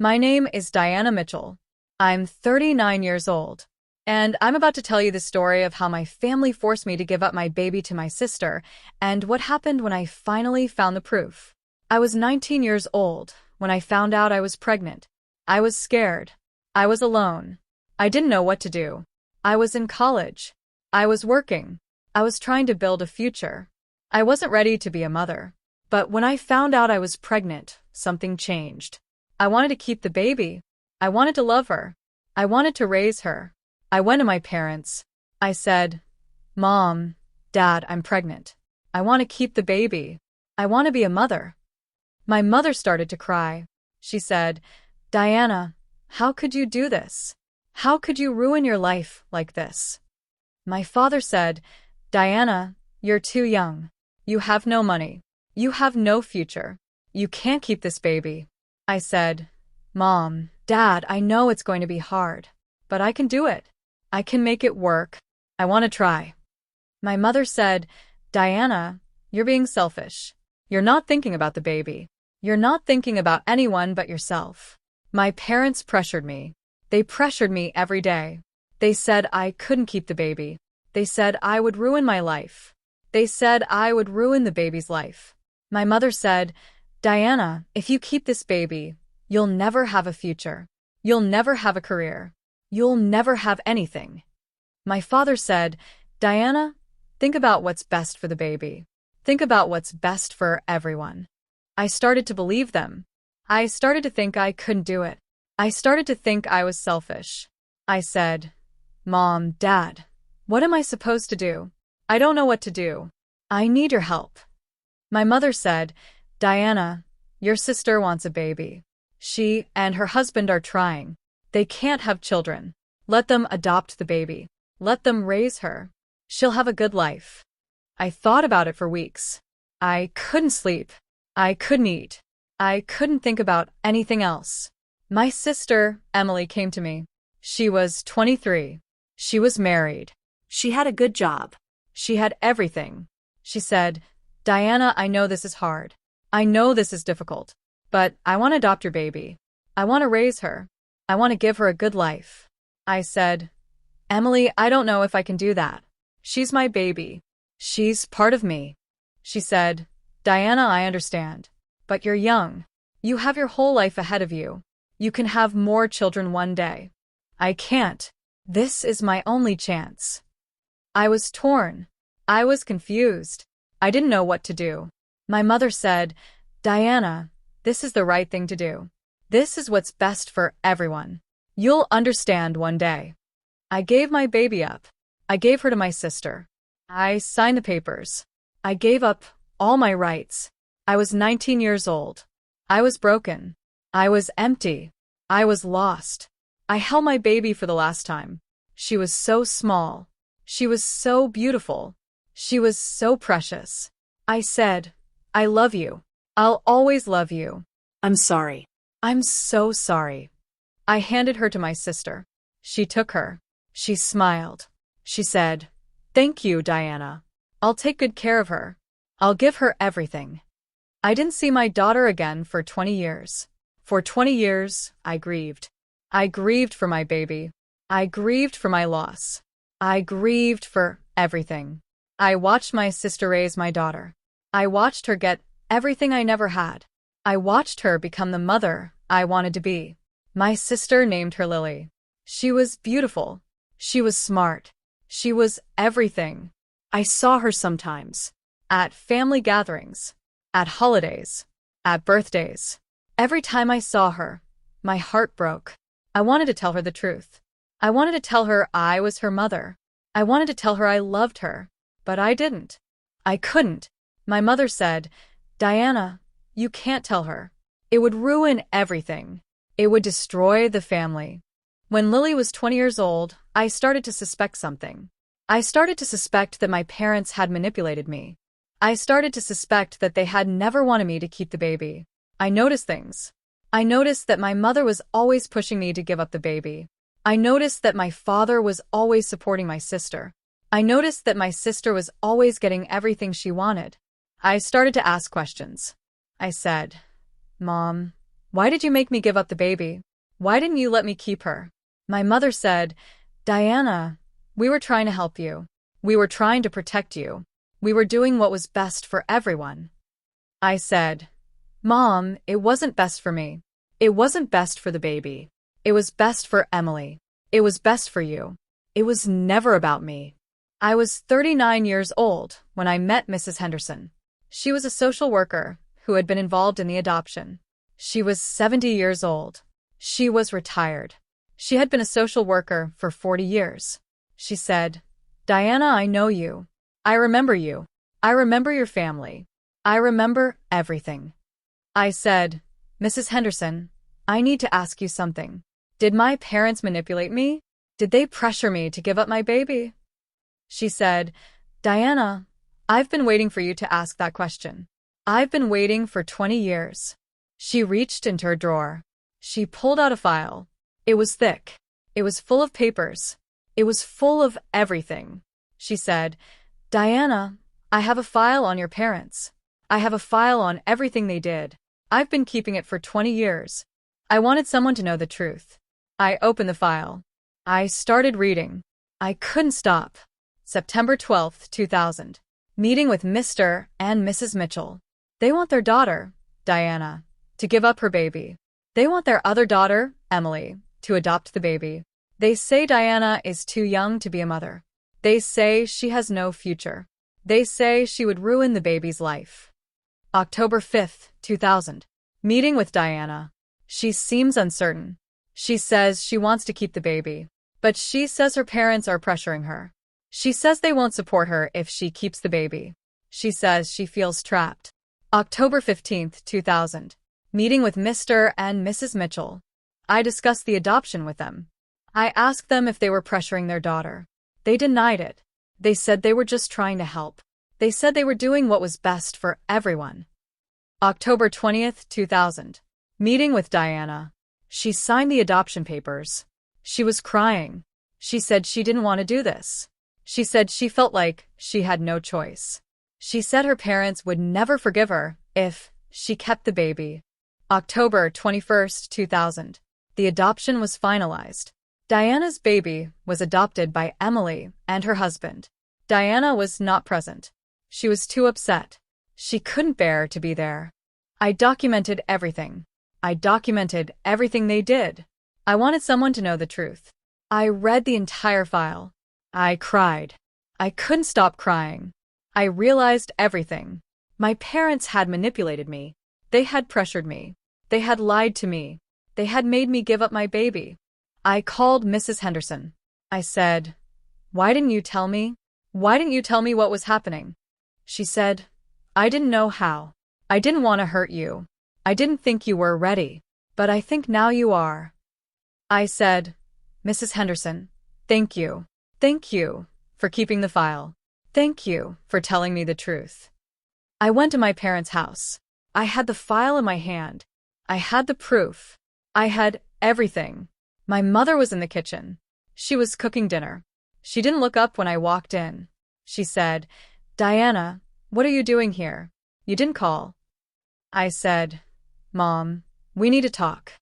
My name is Diana Mitchell. I'm 39 years old, and I'm about to tell you the story of how my family forced me to give up my baby to my sister and what happened when I finally found the proof. I was 19 years old when I found out I was pregnant. I was scared. I was alone. I didn't know what to do. I was in college. I was working. I was trying to build a future. I wasn't ready to be a mother. But when I found out I was pregnant, something changed. I wanted to keep the baby. I wanted to love her. I wanted to raise her. I went to my parents. I said, "Mom, Dad, I'm pregnant. I want to keep the baby. I want to be a mother." My mother started to cry. She said, "Diana, how could you do this? How could you ruin your life like this?" My father said, "Diana, you're too young. You have no money. You have no future. You can't keep this baby." I said, "Mom, Dad, I know it's going to be hard, but I can do it. I can make it work. I want to try." My mother said, "Diana, you're being selfish. You're not thinking about the baby. You're not thinking about anyone but yourself." My parents pressured me. They pressured me every day. They said I couldn't keep the baby. They said I would ruin my life. They said I would ruin the baby's life. My mother said, "Diana, if you keep this baby, you'll never have a future. You'll never have a career. You'll never have anything." My father said, "Diana, think about what's best for the baby. Think about what's best for everyone." I started to believe them. I started to think I couldn't do it. I started to think I was selfish. I said, "Mom, Dad, what am I supposed to do? I don't know what to do. I need your help." My mother said, "Diana, your sister wants a baby. She and her husband are trying. They can't have children. Let them adopt the baby. Let them raise her. She'll have a good life." I thought about it for weeks. I couldn't sleep. I couldn't eat. I couldn't think about anything else. My sister, Emily, came to me. She was 23. She was married. She had a good job. She had everything. She said, "Diana, I know this is hard. I know this is difficult. But I want to adopt your baby. I want to raise her. I want to give her a good life." I said, "Emily, I don't know if I can do that. She's my baby. She's part of me." She said, "Diana, I understand. But you're young. You have your whole life ahead of you. You can have more children one day. I can't. This is my only chance." I was torn. I was confused. I didn't know what to do. My mother said, "Diana, this is the right thing to do. This is what's best for everyone. You'll understand one day." I gave my baby up. I gave her to my sister. I signed the papers. I gave up all my rights. I was 19 years old. I was broken. I was empty. I was lost. I held my baby for the last time. She was so small. She was so beautiful. She was so precious. I said, "I love you. I'll always love you. I'm sorry. I'm so sorry." I handed her to my sister. She took her. She smiled. She said, "Thank you, Diana. I'll take good care of her. I'll give her everything." I didn't see my daughter again for 20 years. For 20 years, I grieved. I grieved for my baby. I grieved for my loss. I grieved for everything. I watched my sister raise my daughter. I watched her get everything I never had. I watched her become the mother I wanted to be. My sister named her Lily. She was beautiful. She was smart. She was everything. I saw her sometimes. At family gatherings. At holidays. At birthdays. Every time I saw her, my heart broke. I wanted to tell her the truth. I wanted to tell her I was her mother. I wanted to tell her I loved her. But I didn't. I couldn't. My mother said, "Diana, you can't tell her. It would ruin everything. It would destroy the family." When Lily was 20 years old, I started to suspect something. I started to suspect that my parents had manipulated me. I started to suspect that they had never wanted me to keep the baby. I noticed things. I noticed that my mother was always pushing me to give up the baby. I noticed that my father was always supporting my sister. I noticed that my sister was always getting everything she wanted. I started to ask questions. I said, "Mom, Why did you make me give up the baby? Why didn't you let me keep her? My mother said, Diana, we were trying to help you. We were trying to protect you. We were doing what was best for everyone. I said, Mom, it wasn't best for me. It wasn't best for the baby. It was best for Emily. It was best for you. It was never about me. I was 39 years old when I met Mrs. Henderson. She was a social worker who had been involved in the adoption. She was 70 years old. She was retired. She had been a social worker for 40 years. She said, Diana, I know you. I remember you. I remember your family. I remember everything. I said, Mrs. Henderson, I need to ask you something. Did my parents manipulate me? Did they pressure me to give up my baby? She said, Diana, I've been waiting for you to ask that question. I've been waiting for 20 years. She reached into her drawer. She pulled out a file. It was thick. It was full of papers. It was full of everything. She said, Diana, I have a file on your parents. I have a file on everything they did. I've been keeping it for 20 years. I wanted someone to know the truth. I opened the file. I started reading. I couldn't stop. September 12, 2000. Meeting with Mr. and Mrs. Mitchell. They want their daughter, Diana, to give up her baby. They want their other daughter, Emily, to adopt the baby. They say Diana is too young to be a mother. They say she has no future. They say she would ruin the baby's life. October 5, 2000. Meeting with Diana. She seems uncertain. She says she wants to keep the baby, but she says her parents are pressuring her. She says they won't support her if she keeps the baby. She says she feels trapped. October 15, 2000. Meeting with Mr. and Mrs. Mitchell. I discussed the adoption with them. I asked them if they were pressuring their daughter. They denied it. They said they were just trying to help. They said they were doing what was best for everyone. October 20th, 2000. Meeting with Diana. She signed the adoption papers. She was crying. She said she didn't want to do this. She said she felt like she had no choice. She said her parents would never forgive her if she kept the baby. October 21st, 2000. The adoption was finalized. Diana's baby was adopted by Emily and her husband. Diana was not present. She was too upset. She couldn't bear to be there. I documented everything. I documented everything they did. I wanted someone to know the truth. I read the entire file. I cried. I couldn't stop crying. I realized everything. My parents had manipulated me. They had pressured me. They had lied to me. They had made me give up my baby. I called Mrs. Henderson. I said, Why didn't you tell me? Why didn't you tell me what was happening? She said, I didn't know how. I didn't want to hurt you. I didn't think you were ready, but I think now you are. I said, Mrs. Henderson, thank you. Thank you for keeping the file. Thank you for telling me the truth. I went to my parents' house. I had the file in my hand. I had the proof. I had everything. My mother was in the kitchen. She was cooking dinner. She didn't look up when I walked in. She said, Diana, what are you doing here? You didn't call. I said, Mom, we need to talk.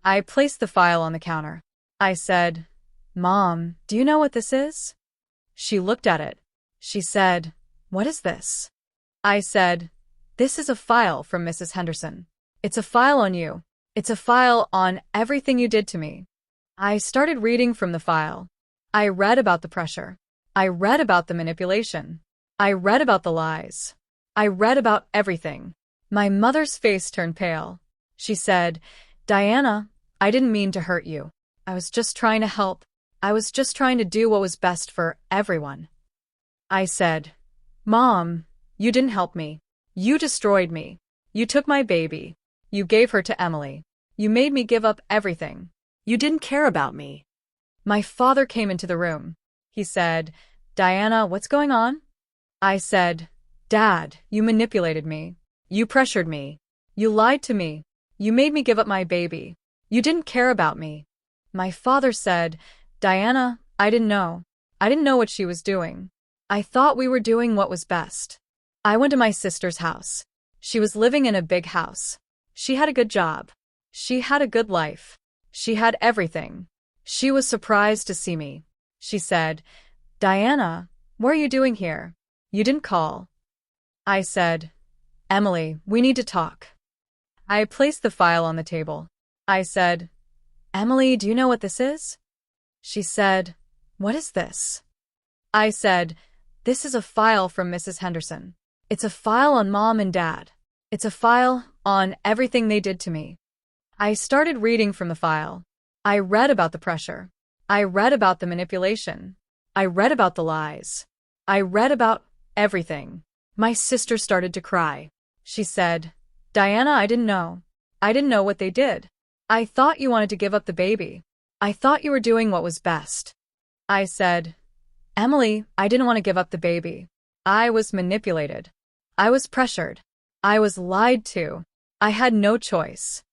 I placed the file on the counter. I said, Mom, do you know what this is? She looked at it. She said, What is this? I said, This is a file from Mrs. Henderson. It's a file on you. It's a file on everything you did to me. I started reading from the file. I read about the pressure. I read about the manipulation. I read about the lies. I read about everything. My mother's face turned pale. She said, Diana, I didn't mean to hurt you. I was just trying to help. I was just trying to do what was best for everyone. I said, Mom, you didn't help me. You destroyed me. You took my baby. You gave her to Emily. You made me give up everything. You didn't care about me. My father came into the room. He said, Diana, what's going on? I said, Dad, you manipulated me. You pressured me. You lied to me. You made me give up my baby. You didn't care about me. My father said, Diana, I didn't know. I didn't know what she was doing. I thought we were doing what was best. I went to my sister's house. She was living in a big house. She had a good job. She had a good life. She had everything. She was surprised to see me. She said, "Diana, what are you doing here? You didn't call." I said, "Emily, we need to talk." I placed the file on the table. I said, "Emily, do you know what this is?" She said, "What is this?" I said, "This is a file from Mrs. Henderson. It's a file on Mom and Dad. It's a file on everything they did to me." I started reading from the file. I read about the pressure. I read about the manipulation. I read about the lies. I read about everything. My sister started to cry. She said, "Diana, I didn't know. I didn't know what they did. I thought you wanted to give up the baby. I thought you were doing what was best." I said, "Emily, I didn't want to give up the baby. I was manipulated. I was pressured. I was lied to. I had no choice."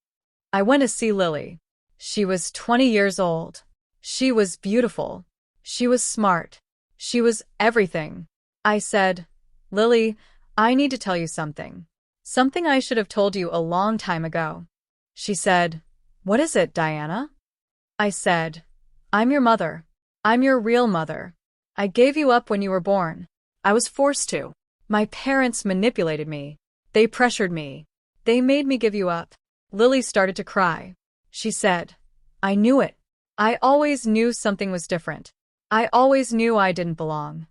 I went to see Lily. She was 20 years old. She was beautiful. She was smart. She was everything. I said, "Lily, I need to tell you something. Something I should have told you a long time ago." She said, "What is it, Diana?" I said, "I'm your mother. I'm your real mother. I gave you up when you were born. I was forced to. My parents manipulated me. They pressured me. They made me give you up." Lily started to cry. She said, "I knew it. I always knew something was different. I always knew I didn't belong."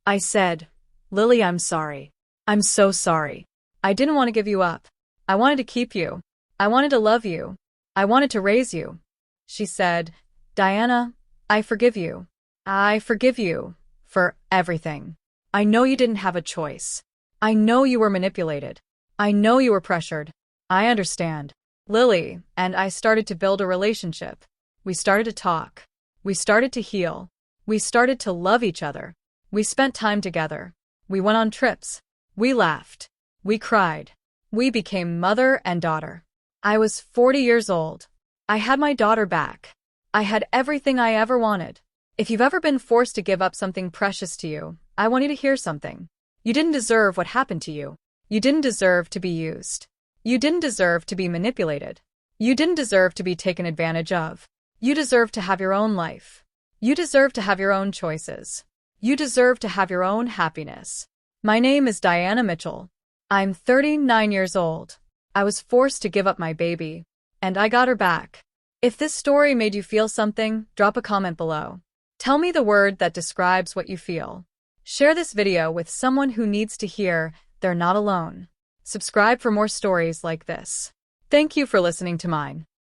I said, "Lily, I'm sorry. I'm so sorry. I didn't want to give you up. I wanted to keep you. I wanted to love you. I wanted to raise you." She said, "Diana, I forgive you. I forgive you for everything. I know you didn't have a choice. I know you were manipulated. I know you were pressured. I understand." Lily and I started to build a relationship. We started to talk. We started to heal. We started to love each other. We spent time together. We went on trips. We laughed. We cried. We became mother and daughter. I was 40 years old. I had my daughter back. I had everything I ever wanted. If you've ever been forced to give up something precious to you, I want you to hear something. You didn't deserve what happened to you. You didn't deserve to be used. You didn't deserve to be manipulated. You didn't deserve to be taken advantage of. You deserve to have your own life. You deserve to have your own choices. You deserve to have your own happiness. My name is Diana Mitchell. I'm 39 years old. I was forced to give up my baby, and I got her back. If this story made you feel something, drop a comment below. Tell me the word that describes what you feel. Share this video with someone who needs to hear they're not alone. Subscribe for more stories like this. Thank you for listening to mine.